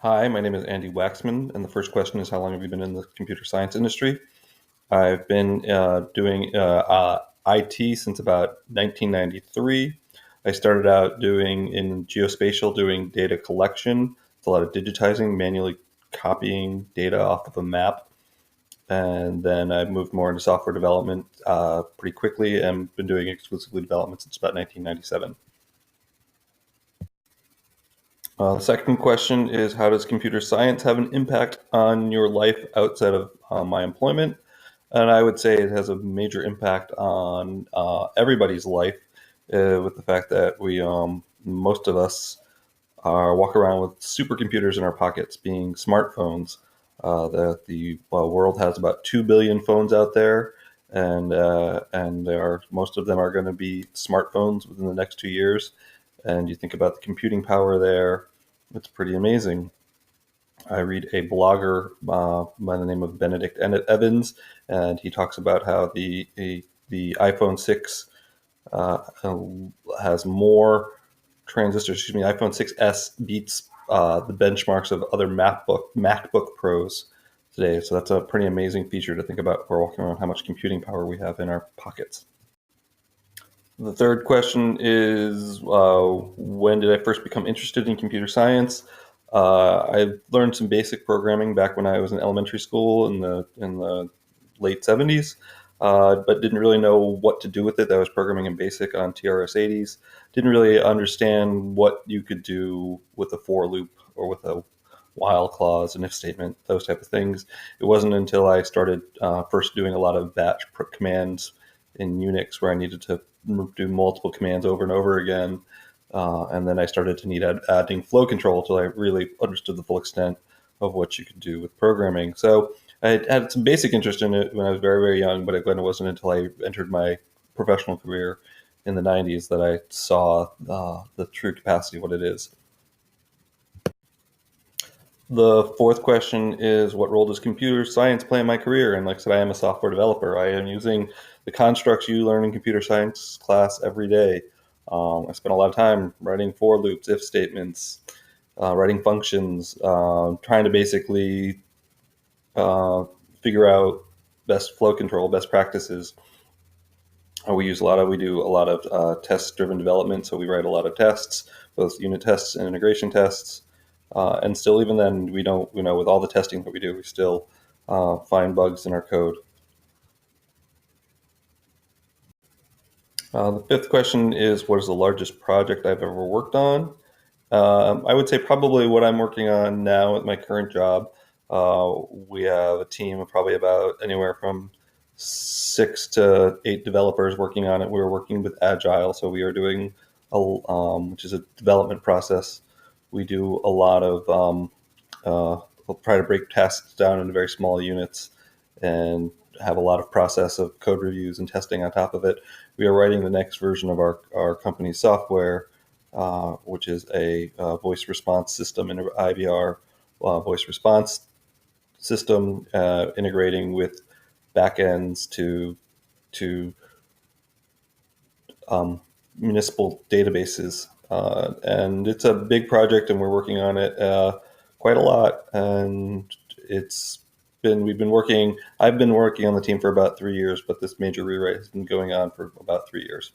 Hi, my name is Andy Waxman, and the first question is how long have you been in the computer science industry? I've been doing IT since about 1993. I started out doing in geospatial, doing data collection. It's a lot of digitizing, manually copying data off of a map. And then I moved more into software development pretty quickly and been doing exclusively development since about 1997. The second question is, how does computer science have an impact on your life outside of my employment? And I would say it has a major impact on everybody's life, with the fact that most of us walk around with supercomputers in our pockets, being smartphones. The world has about 2 billion phones out there, and most of them are going to be smartphones within the next 2 years. And you think about the computing power there, it's pretty amazing. I read a blogger by the name of Benedict Evans, and he talks about how the iPhone 6 uh, has more transistors. Excuse me, iPhone 6s beats the benchmarks of other MacBook Pros today. So that's a pretty amazing feature to think about. We're walking around how much computing power we have in our pockets. The third question is, when did I first become interested in computer science? I learned some basic programming back when I was in elementary school in the late 70s, but didn't really know what to do with it. I was programming in BASIC on TRS-80s. Didn't really understand what you could do with a for loop or with a while clause, an if statement, those type of things. It wasn't until I started first doing a lot of batch commands in Unix where I needed to do multiple commands over and over again. And then I started to need adding flow control until I really understood the full extent of what you could do with programming. So I had some basic interest in it when I was very, very young, but again, it wasn't until I entered my professional career in the 90s that I saw the true capacity of what it is. The fourth question is, what role does computer science play in my career? And like I said, I am a software developer. I am using the constructs you learn in computer science class every day. I spend a lot of time writing for loops, if statements, writing functions, trying to basically uh, figure out best flow control, best practices. We do a lot of test-driven development, so we write a lot of tests, both unit tests and integration tests. And still, even then, we don't, with all the testing that we do, we still find bugs in our code. The fifth question is, what is the largest project I've ever worked on? I would say probably what I'm working on now at my current job. We have a team of probably about anywhere from 6 to 8 developers working on it. We're working with Agile, so we are doing which is a development process. We do a lot of we'll try to break tasks down into very small units and have a lot of process of code reviews and testing on top of it. We are writing the next version of our company's software, which is a voice response system, an IVR voice response system, integrating with backends to um, municipal databases. And it's a big project, and we're working on it quite a lot. And it's been we've been working. I've been working on the team for about 3 years, but this major rewrite has been going on for about 3 years.